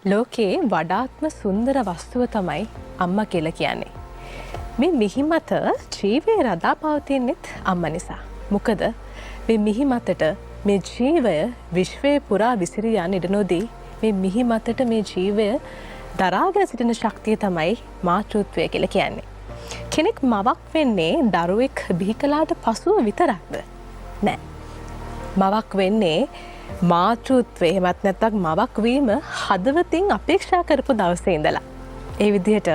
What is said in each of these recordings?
ලෝකයේ වඩාත්ම සුන්දර වස්තුව තමයි අම්මා කියලා කියන්නේ. මේ මිහි මත ජීවය රඳා පවතින්නෙත් අම්මා නිසා. මොකද මේ මිහි මතට මේ ජීවය විශ්වයේ පුරා විසිරී යන්න ඉඩ නොදී මේ මිහි මතට මේ ජීවය දරාගෙන සිටින ශක්තිය තමයි මාතෘත්වය කියලා කියන්නේ. කෙනෙක් මවක් වෙන්නේ දරුවෙක් බිහි කළාට පසුව විතරක්ද? නෑ. මවක් වෙන්නේ මාතෘත්වය එහෙමත් නැත්නම් මවක් වීම හදවතින් අපේක්ෂා කරපු දවසේ ඉඳලා. ඒ විදිහට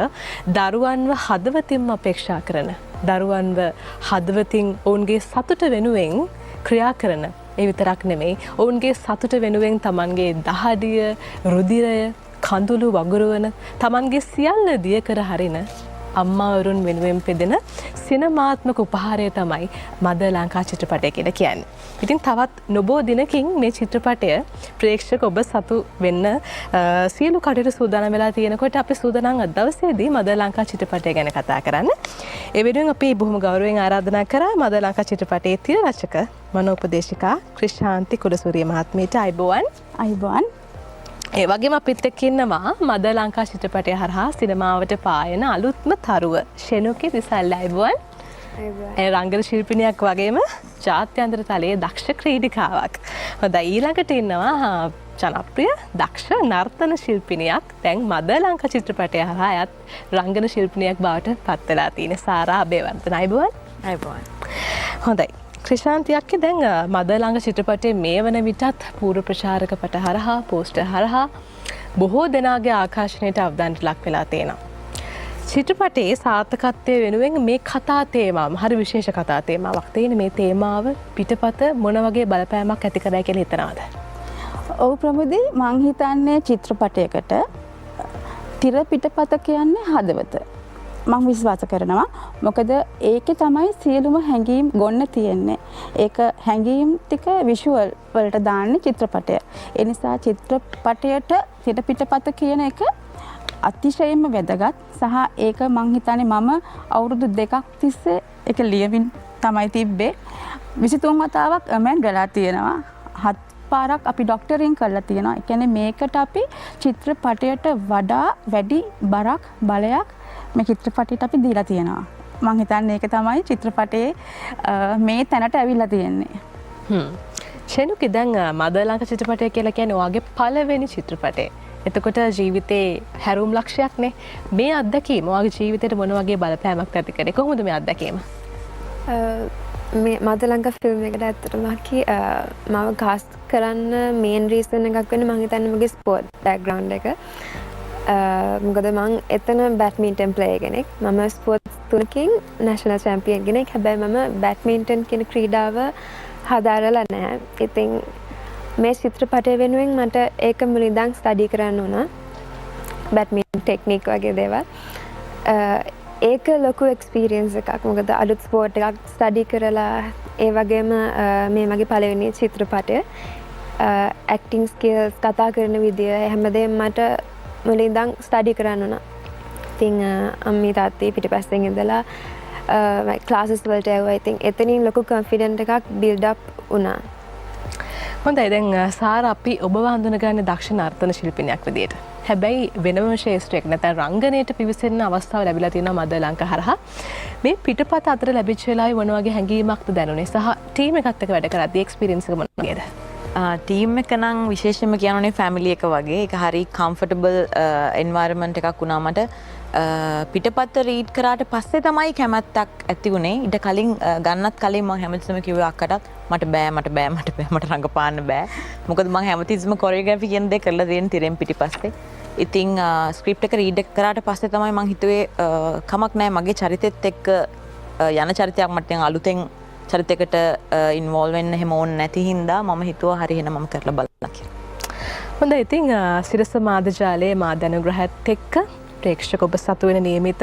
දරුවන්ව හදවතින්ම අපේක්ෂා කරන, දරුවන්ව හදවතින් ඔවුන්ගේ සතුට වෙනුවෙන් ක්‍රියා කරන, ඒ විතරක් නෙමෙයි ඔවුන්ගේ සතුට වෙනුවෙන් තමන්ගේ දහඩිය, රුධිරය, කඳුළු වගුරුවන, තමන්ගේ සියල්ල දිය කර හරින අම්මාවරුන් වෙනුවෙන් පෙදෙන සිනමාත්මක උපහාරය තමයි මදර් ලංකා චිත්‍රපටය කියලා කියන්නේ. ඉතින් තවත් නොබෝ දිනකින් මේ චිත්‍රපටය ප්‍රේක්ෂක ඔබ සතු වෙන්න සියලු කටයුතු සූදානම් වෙලා තියෙනකොට අපි සූදානම් අද දවසේදී මදර් ලංකා චිත්‍රපටය ගැන කතා කරන්න. ඒ වෙනුවෙන් අපි බොහොම ගෞරවයෙන් ආරාධනා කරා මදර් ලංකා චිත්‍රපටයේ තිර රචක මනෝපදේශිකා ක්‍රිෂාන්ති කුලසූරිය මහත්මියට අයිබෝවන්. ඒ වගේම අපිත් එක්ක ඉන්නවා මදර් ලංකා චිත්‍රපටය හරහා සිනමාවට පායන අලුත්ම තරුව ෂෙනුකි දිසල්ල අයිබෝවන්. ඒ රංගන ශිල්පිනියක් වගේම ජාත්‍යන්තර තලයේ දක්ෂ ක්‍රීඩිකාවක්. හොඳයි ඊළඟට ඉන්නවා ජනප්‍රිය දක්ෂ නර්තන ශිල්පිනියක්. දැන් මදර් ලංකා චිත්‍රපටය හරහා අයත් රංගන ශිල්පිනියක් බවට පත් වෙලා තියෙන සාරා අබේවර්ධන අයිබෝවන්. හොඳයි. ක්‍රිෂාන්තියක් දැන් මදර් ලංකා චිත්‍රපටයේ මේ වන විටත් පූර්ව ප්‍රචාරක පට හරහා පෝස්ටර් හරහා බොහෝ දෙනාගේ ආකර්ෂණයට අවධානයට ලක් වෙලා තියෙනවා. චිත්‍රපටයේ සාර්ථකත්වය වෙනුවෙන් මේ කතා තේමාව හරි විශේෂ කතා තේමාවක් තියෙන. මේ තේමාව පිටපත මොන වගේ බලපෑමක් ඇති කරයි කියලා හිතනවාද? ඔව් ප්‍රමුදී මං හිතන්නේ චිත්‍රපටයකට තිර පිටපත කියන්නේ හදවත. මම විශ්වාස කරනවා. මොකද ඒකේ තමයි සියලුම හැඟීම් ගොන්න තියෙන්නේ. ඒක හැඟීම් ටික විෂුවල් වලට දාන්නේ චිත්‍රපටය. ඒ නිසා චිත්‍රපටයට තිර පිටපත කියන එක අතිශයින්ම වැදගත්. සහ ඒක මං හිතන්නේ මම අවුරුදු 2ක් තිස්සේ ඒක ලියමින් තමයි තිබ්බේ. 23 වතාවක් අමෙන් ගලා තියෙනවා. 7 පාරක් අපි ඩොක්ටරින් කරලා තියෙනවා. ඒ කියන්නේ මේකට අපි චිත්‍රපටයට වඩා වැඩි බරක් බලයක් මේ චිත්‍රපටයට අපි දීලා තියෙනවා. මම හිතන්නේ ඒක තමයි චිත්‍රපටයේ මේ තැනට ඇවිල්ලා තියෙන්නේ. ෂෙනුකි දැන් මදර් ලංකා චිත්‍රපටය කියලා කියන්නේ ඔයාගේ පළවෙනි චිත්‍රපටය. එතකොට ජීවිතේ හැරුම් ලක්ෂයක්නේ. මේ අත්දැකීම ඔයාගේ ජීවිතේට මොන වගේ බලපෑමක් ඇති කරේ? කොහොමද මේ අත්දැකීම? මේ මදර් ලංකා ෆිල්ම් එකට ඇත්තටම මම කාස්ට් කරන්න මේන් රීසන් එකක් වෙන්නේ මම හිතන්නේ මගේ ස්පෝර්ට් බෑග්ග්‍රවුන්ඩ් එක. මොකද මං එතන බැඩ්මින්ටන් ප්ලේයර් කෙනෙක්. මම ස්පෝර්ට්ස් 3කින් නැෂනල් චැම්පියන් කෙනෙක්. හැබැයි මම බැඩ්මින්ටන් කියන ක්‍රීඩාව හදාරලා නැහැ. ඉතින් මේ චිත්‍රපටය වෙනුවෙන් මට ඒක මුලින්දන් ස්ටඩි කරන්න වුණා. බැඩ්මින්ටන් ටෙක්නික් වගේ දේවල්. ඒක ලොකු එක්ස්පීරියන්ස් එකක්. මොකද අලුත් ස්පෝර්ට් එකක් ස්ටඩි කරලා ඒ වගේම මේ මගේ පළවෙනි චිත්‍රපටය. ඇක්ටිං ස්කිල්ස්, කතා කරන විදිය හැමදේම මට මුලින්දන් ස්ටඩි කරන්න වුණා. ඉතින් අම්මී තාත්තී පිටිපස්සෙන් ඉඳලා ක්ලාසස් වලට යවුවා. ඉතින් එතනින් ලොකු කොන්ෆිඩන්ට් එකක් බිල්ඩ් අප් වුණා. හොඳයි දැන් සාරා අපි ඔබව හඳුනගන්නේ දක්ෂ නර්තන ශිල්පිනියක් විදියට. හැබැයි වෙනම ශේෂ්ත්‍රයක් නැත්නම් රංගනයට පිවිසෙන්න අවස්ථාව ලැබිලා තියෙනවා මදර් ලංකා හරහා. මේ පිටපත අතර ලැබිච්ච වෙලාවේ මොන වගේ හැඟීමක්ද දැනුනේ? සහ ටීම් එකත් එක්ක වැඩ කරද්දී එක්ස්පීරියන්ස් එක මොන වගේද? ටීම් එක නම් විශේෂයෙන්ම කියනෝනේ ෆැමිලි එක වගේ. ඒක හරි කම්ෆර්ටබල් එන්වයරන්මන්ට් එකක් වුණා මට. පිටපත රීඩ් කරාට පස්සේ තමයි කැමැත්තක් ඇති වුණේ. ඊට කලින් ගන්නත් කලින් මම හැමතිස්සම කිව්වේ අක්කටත් මට රඟපාන්න බෑ. මොකද මම හැමතිස්සම කොරියෝග්‍රැෆි කියන දේ කරලා දෙන්න තිරෙන් පිටිපස්සේ. ඉතින් ස්ක්‍රිප්ට් එක රීඩ් කරාට පස්සේ තමයි මම හිතුවේ කමක් නැහැ මගේ චරිතෙත් එක්ක යන චරිතයක් මට දැන් අලුතෙන් චරිතයකට ඉන්වෝල්ව් වෙන්න හැම ඕනේ නැති හින්දා මම හිතුවා හරි එහෙනම් මම කරලා බලන්න කියලා. හොඳයි ඉතින් සිරස මාධ්‍යාලයේ මාධ්‍ය අනුග්‍රහයත් එක්ක ප්‍රේක්ෂක ඔබ සතු වෙන නියමිත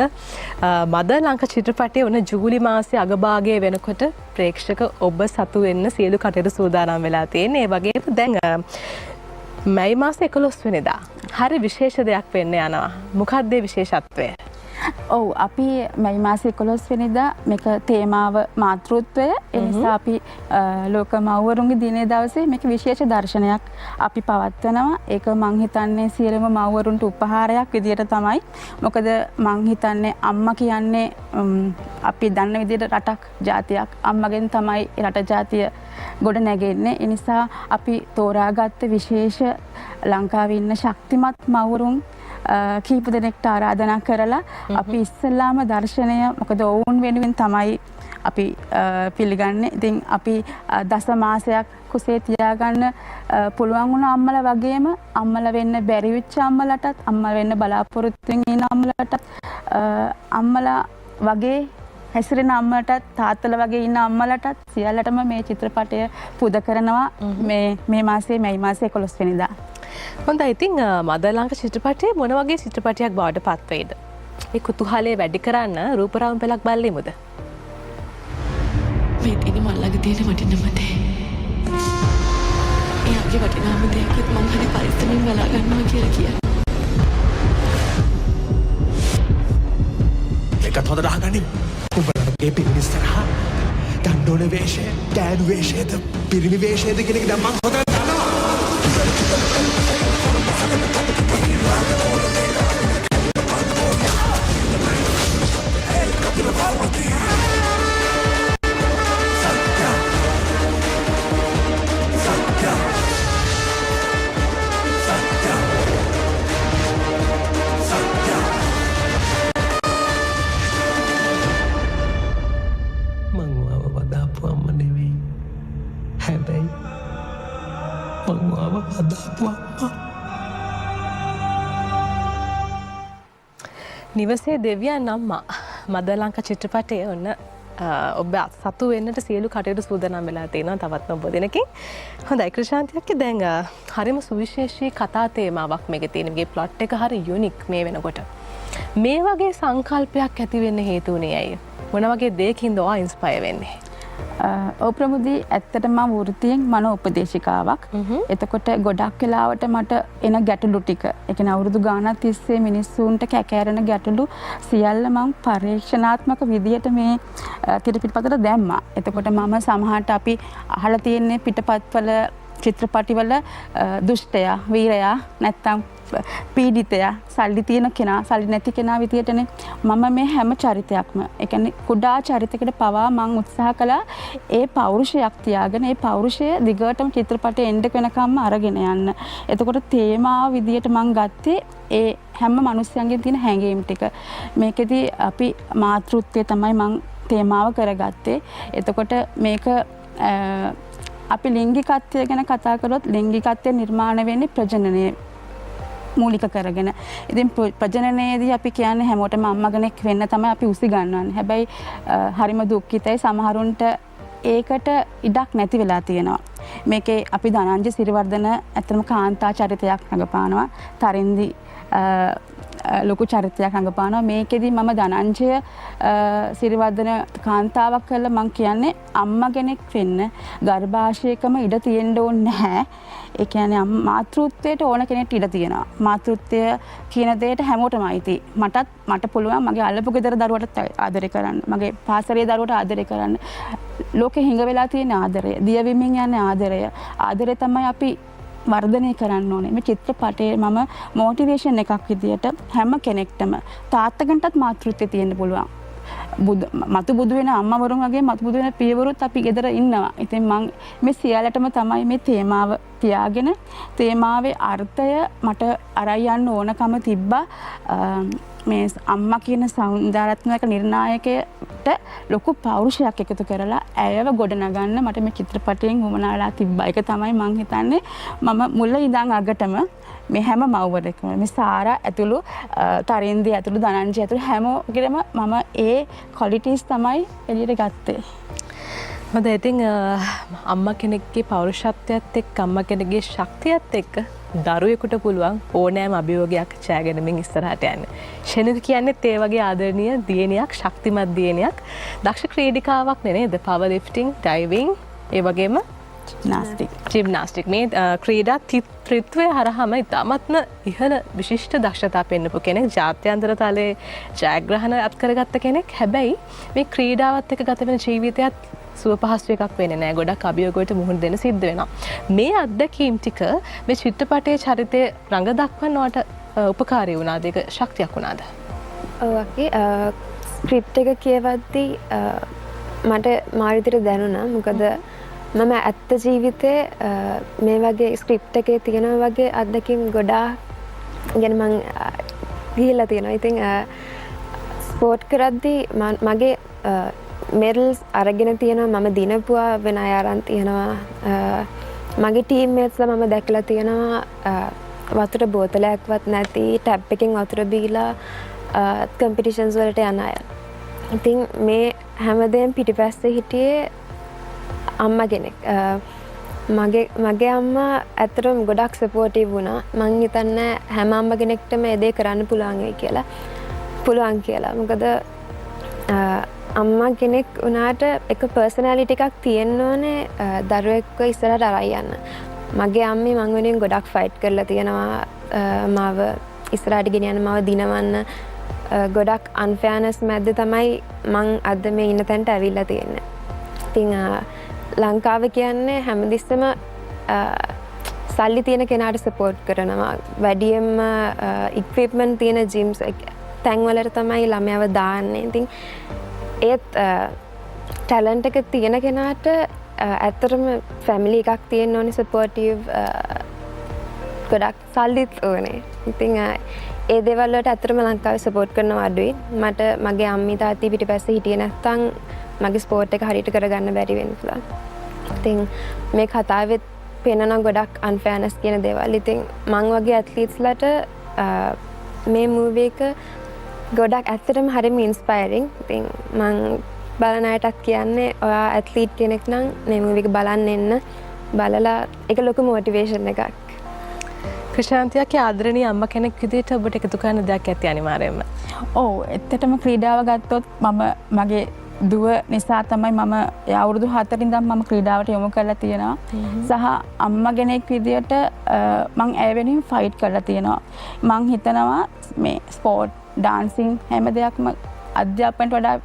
මදර් ලංකා චිත්‍රපටයේ වන ජූලි මාසයේ අගභාගයේ වෙනකොට ප්‍රේක්ෂක ඔබ සතු වෙන්න සියලු කටයුතු සූදානම් වෙලා තියෙන. ඒ වගේම දැන් මැයි මාසේ 11 වෙනිදා හරි විශේෂ දෙයක් වෙන්න යනවා. මොකක්ද ඒ විශේෂත්වය? ඔව් අපි මැයි මාසේ 11 වෙනිදා මේක තේමාව මාතෘත්වය ඒ නිසා අපි ලෝක මව්වරුන්ගේ දිනේ දවසේ මේක විශේෂ දර්ශනයක් අපි පවත්වනවා. ඒක මං හිතන්නේ සියලුම මව්වරුන්ට උපහාරයක් විදියට තමයි. මොකද මං හිතන්නේ අම්මා කියන්නේ අපි දන්න විදියට රටක් ජාතියක් අම්මගෙන් තමයි රට ජාතිය ගොඩ නැගෙන්නේ. ඒ නිසා අපි තෝරාගත්ත විශේෂ ලංකාවේ ඉන්න ශක්තිමත් මව්වරුන් කීප දෙනෙක්ට ආරාධනා කරලා අපි ඉස්සෙල්ලාම දර්ශනය මොකද ඔවුන් වෙනුවෙන් තමයි අපි පිළිගන්නේ. ඉතින් අපි දස මාසයක් කුසේ තියාගන්න පුළුවන් වුණ අම්මලා වගේම අම්මලා වෙන්න බැරි වෙච්ච අම්මලටත් අම්මා වෙන්න බලාපොරොත්තුෙන් ඉන්න අම්මලටත් අම්මලා වගේ හැසිරෙන අම්මලටත් තාත්තලා වගේ ඉන්න අම්මලටත් සියල්ලටම මේ චිත්‍රපටය පුද කරනවා මේ මාසේ මැයි මාසේ 11 වෙනිදා. හොඳයි. ඉතින් මදලංක චිත්‍රපටය මොන වගේ චිත්‍රපටයක් බවට පත් වේද? ඒ කුතුහලය වැඩි කරන්න රූපරාම පෙළක් බලෙමුද? මේ දින මල්ලගේ තියෙන වටිනම දේ. එයාගේ වටිනාම දේකුත් මං හරි පරිස්සමින් බලා ගන්නවා කියලා කියන්නේ. ඒකත් හොඳට අහගනින්. උඹලගේ පිරිනිස්සරහා ගණ්ඩෝන වේශය, ගෑනු වේශයද, පිරිමි වේශයද කියන එක දැන් මං හොඳට දන්නවා. නිවසේ දෙවියන් අම්මා මදලංක චිත්‍රපටය ඔන්න ඔබ සතු වෙන්නට සියලු කටයුතු සූදානම් වෙලා තියෙනවා තවත් නොබ දෙනකින්. හොඳයි ක්‍රිෂාන්තියක් දැන් හරිම සුවිශේෂී කතා තේමාවක් මේකේ තියෙන. මේකේ ප්ලොට් එක හරි යුනික් මේ වෙනකොට. මේ වගේ සංකල්පයක් ඇති වෙන්න හේතු වුණේ ඇයි? මොන වගේ දෙයකින්ද ඔයා ඉන්ස්පයර් වෙන්නේ? ඔව් ප්‍රමුදී ඇත්තටම මම වෘත්තියෙන් මනෝ උපදේශිකාවක්. එතකොට ගොඩක් වෙලාවට මට එන ගැටලු ටික, ඒ කියන්නේ අවුරුදු ගාණක් තිස්සේ මිනිස්සුන්ට කැකෑරෙන ගැටලු සියල්ල මම පරීක්ෂණාත්මක විදියට මේ පිටපතට දැම්මා. එතකොට මම සමහරට අපි අහලා තියෙන්නේ පිටපත්වල චිත්‍රපටිවල දුෂ්ටයා, වීරයා නැත්තම් පීඩිතයා, සල්ලි තියෙන කෙනා, සල්ලි නැති කෙනා විදියටනේ මම මේ හැම චරිතයක්ම, ඒ කියන්නේ කුඩා චරිතයකට පවා මම උත්සාහ කළා ඒ පෞරුෂයක් තියාගෙන ඒ පෞරුෂය දිගටම චිත්‍රපටයේ එන්ඩ් වෙනකම්ම අරගෙන යන්න. එතකොට තේමාව විදියට මම ගත්තේ ඒ හැම මිනිස්යන්ගෙන් තියෙන හැඟීම් ටික. මේකෙදි අපි මාතෘත්වය තමයි මම තේමාව කරගත්තේ. එතකොට මේක අපි ලිංගිකත්වය ගැන කතා කරොත් ලිංගිකත්වය නිර්මාණය වෙන්නේ ප්‍රජනනයේ මූලික කරගෙන. ඉතින් ප්‍රජනනයේදී අපි කියන්නේ හැමෝටම අම්මා කෙනෙක් වෙන්න තමයි අපි උසි ගන්නවන්නේ. හැබැයි හරිම දුක්ඛිතයි සමහරුන්ට ඒකට ඉඩක් නැති වෙලා තියෙනවා. මේකේ අපි ධනංජය සිරිවර්ධන ඇත්තම කාන්තා චරිතයක් රඟපානවා. තරින්දි ලොකු චරිතයක් රඟපානවා. මේකෙදි මම ධනංජය සිරිවර්ධන කාන්තාවක් කරලා මම කියන්නේ අම්මා කෙනෙක් වෙන්න ගර්භාෂයකම ඉඩ තියෙන්න ඕනේ නැහැ. ඒ කියන්නේ මාතෘත්වයට ඕන කෙනෙක්ට ඉඩ තියෙනවා. මාතෘත්වය කියන දෙයට හැමෝටම අයිති. මට පුළුවන් මගේ අල්ලපු ගෙදර දරුවට ආදරය කරන්න. මගේ පාසලේ දරුවට ආදරය කරන්න. ලෝකෙ හිඟ වෙලා තියෙන ආදරය, දියවිමින් යන ආදරය. ආදරය තමයි අපි වර්ධනය කරන්න ඕනේ. මේ චිත්‍රපටයේ මම මොටිවේෂන් එකක් විදියට හැම කෙනෙක්ටම තාත්තගෙන්ටත් මාතෘත්වය තියෙන්න පුළුවන්. මතු බුදු වෙන අම්මවරුන් වගේ මතු බුදු වෙන පියවරුත් අපි ගෙදර ඉන්නවා. ඉතින් මම මේ සියල්ලටම තමයි මේ තේමාව තියාගෙන තේමාවේ අර්ථය මට අරයි යන්න ඕනකම තිබ්බා. මේ අම්මා කියන සෞන්දර්යාත්මක නිර්ණායකයට ලොකු පෞරුෂයක් එකතු කරලා ඇයව ගොඩනගන්න මට මේ චිත්‍රපටයෙන් වුමනාලා තිබ්බා. ඒක තමයි මම හිතන්නේ මම මුල ඉඳන් අගටම මේ හැම මව්වරෙක්ම මේ සාරා ඇතුළු තරින්දි ඇතුළු ධනංජය ඇතුළු හැමෝගෙම මම ඒ ක්වොලිටිස් තමයි එළියට ගත්තේ. මම ඉතින් අම්මා කෙනෙක්ගේ පෞරුෂත්වයත් එක්ක අම්මා කෙනෙක්ගේ ශක්තියත් එක්ක දරුවෙකුට පුළුවන් ඕනෑම අභියෝගයක් ඡායගෙනමින් ඉස්සරහට යන්න. ෂෙනිල් කියන්නේ ඒ වගේ ආදරණීය දියණියක්, ශක්තිමත් දියණියක්, දක්ෂ ක්‍රීඩිකාවක් නේද? පවර් ලිෆ්ටිං, ඩයිවිං, ඒ වගේම නාස්තික්. ජිම්නාස්ටික් මේ ක්‍රීඩා ත්‍රිත්වය හරහම ඉතාමත්ම ඉහළ විශිෂ්ට දක්ෂතා පෙන්න්නපු කෙනෙක් ජාත්‍යන්තර තලේ ජයග්‍රහණ අත්කරගත්ත කෙනෙක් හැබැයි මේ ක්‍රීඩාවත් එක ගත වෙන ජීවිතයත් සුව පහසු එකක් වෙන්නේ නෑ ගොඩක් අභියෝගවලට මුහුණ දෙන්න සිද්ධ වෙනවා. මේ අත්දැකීම් ටික මේ චිත්‍රපටයේ චරිතය රඟ දක්වන්නවට උපකාරී වුණාද ඒක ශක්තියක් වුණාද? ඔව් ස්ක්‍රිප්ට් එක කියවද්දී මට මාරිතට දැනුණා මොකද මම ඇත්ත ජීවිතේ මේ වගේ ස්ක්‍රිප්ට් එකේ තියෙන වගේ අත්දැකීම් ගොඩාක් ගැන මං ගිහිල්ලා තියෙනවා. ඉතින් ස්පෝර්ට් කරද්දී මගේ මෙඩල්ස් අරගෙන තියෙනවා මම දිනපුවා වෙන අය අරන් තියෙනවා මගේ ටීම්මේට්ස්ලා මම දැකලා තියෙනවා වතුර බෝතලයක්වත් නැති ටැප් එකෙන් වතුර බීලා කම්පිටිෂන්ස් වලට යන අය. ඉතින් මේ හැමදේම පිටිපස්සේ හිටියේ අම්මා කෙනෙක්. මගේ අම්මා ඇත්තටම ගොඩක් සපෝටිව් වුණා. මං හිතන්නේ හැම අම්මා කෙනෙක්ටම මේ දේ කරන්න පුළුවන් කියලා. මොකද අම්මා කෙනෙක් වුණාට එක පර්සනැලිටි එකක් තියෙන්න ඕනේ දරුවෙක්ව ඉස්සරහට අරන් යන්න. මගේ අම්මේ මං වෙනුවෙන් ගොඩක් ෆයිට් කරලා තියෙනවා මාව ඉස්සරහට ගෙනියන්න මාව දිනවන්න ගොඩක් අන්ෆෙයාර්නස් මැද්ද තමයි මං අද මේ ඉන්න තැනට ඇවිල්ලා තියෙන්නේ. ඉතින් ලංකාව කියන්නේ හැමතිස්සම සල්ලි තියෙන කෙනාට සපෝට් කරනවා. වැඩියෙන්ම ඉක්විප්මන්ට් තියෙන ජිම්ස් තැන්වලට තමයි ළමයව දාන්නේ. ඉතින් ඒත් ටැලන්ට් එක තියෙන කෙනාට ඇත්තටම ෆැමිලි එකක් තියෙන්න ඕනේ සපෝටිව් ගොඩක් සල්ලිත් ඕනේ. ඉතින් ඒ දේවල් වලට ඇත්තටම ලංකාවේ සපෝට් කරනවා අඩුයි. මට මගේ අම්මි තාත්ති පිටිපස්සේ හිටියේ නැත්නම් මගේ ස්පෝර්ට් එක හරියට කරගන්න බැරි වෙන්න පුළුවන්. ඉතින් මේ කතාවෙත් පේනවා ගොඩක් අන්ෆෙයාර්නස් කියන දේවල්. ඉතින් මං වගේ ඇත්ලීට්ස්ලට මේ මූවි එක ගොඩක් ඇත්තටම හරිම ඉන්ස්පයරිං. ඉතින් මං බලන අයටත් කියන්නේ ඔයා ඇත්ලීට් කෙනෙක් නම් මේ මූවි එක බලන්න එන්න. බලලා ඒක ලොකු මොටිවේෂන් එකක්. ක්‍රිෂාන්තියගේ ආදරණීය අම්මා කෙනෙක් විදිහට ඔබට එකතු කරන්න දෙයක් ඇති අනිවාර්යයෙන්ම. ඔව් ඇත්තටම ක්‍රීඩාව ගත්තොත් මගේ දුව නිසා තමයි මම අවුරුදු 4 ඉඳන් මම ක්‍රීඩාවට යොමු කරලා තියෙනවා. සහ අම්මා කෙනෙක් විදියට මම ඇය වෙනුවෙන් ෆයිට් කරලා තියෙනවා. මම හිතනවා මේ ස්පෝර්ට්, ඩාන්සින් හැම දෙයක්ම අධ්‍යාපනයට වඩා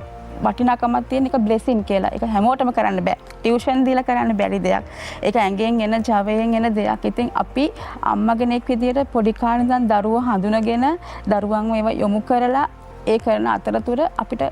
වටිනාකමක් තියෙන එක බ්ලෙසින් කියලා. ඒක හැමෝටම කරන්න බෑ. ටියුෂන් දීලා කරන්න බැරි දෙයක්. ඒක ඇඟෙන් එන ජවයෙන් එන දෙයක්. ඉතින් අපි අම්මා කෙනෙක් විදියට පොඩි කාලේ ඉඳන් දරුවෝ හඳුනගෙන දරුවන් ඒවා යොමු කරලා ඒ කරන අතරතුර අපිට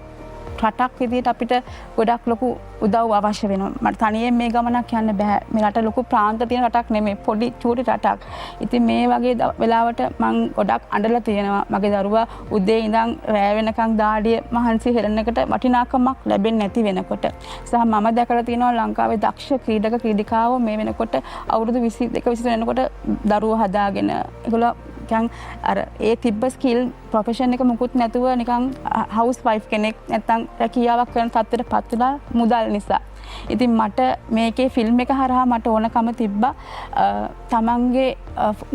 රටක් විදිහට අපිට ගොඩක් ලොකු උදව් අවශ්‍ය වෙනවා. මට තනියෙන් මේ ගමනක් යන්න බෑ. මේ රට ලොකු ප්‍රාන්ත තියෙන රටක් නෙමෙයි. පොඩි චූටි රටක්. ඉතින් මේ වගේ වෙලාවට මම ගොඩක් අඬලා තියෙනවා. මගේ දරුවා උදේ ඉඳන් රෑ වෙනකන් දාඩිය මහන්සි හෙලනකට වටිනාකමක් ලැබෙන්නේ නැති වෙනකොට. සහ මම දැකලා තියෙනවා ලංකාවේ දක්ෂ ක්‍රීඩක ක්‍රීඩිකාවෝ මේ වෙනකොට අවුරුදු 22 23 වෙනකොට දරුවෝ හදාගෙන ඒගොල්ලෝ අර ඒ තිබ්බ ස්කිල් ප්‍රොෆෙෂන් එක මුකුත් නැතුව නිකන් හවුස් වයිෆ් කෙනෙක් නැත්තම් රැකියාවක් කරන තත්ත්වයට පත් වෙලා මුදල් නිසා. ඉතින් මට මේකේ ෆිල්ම් එක හරහා මට ඕනකම තිබ්බා තමන්ගේ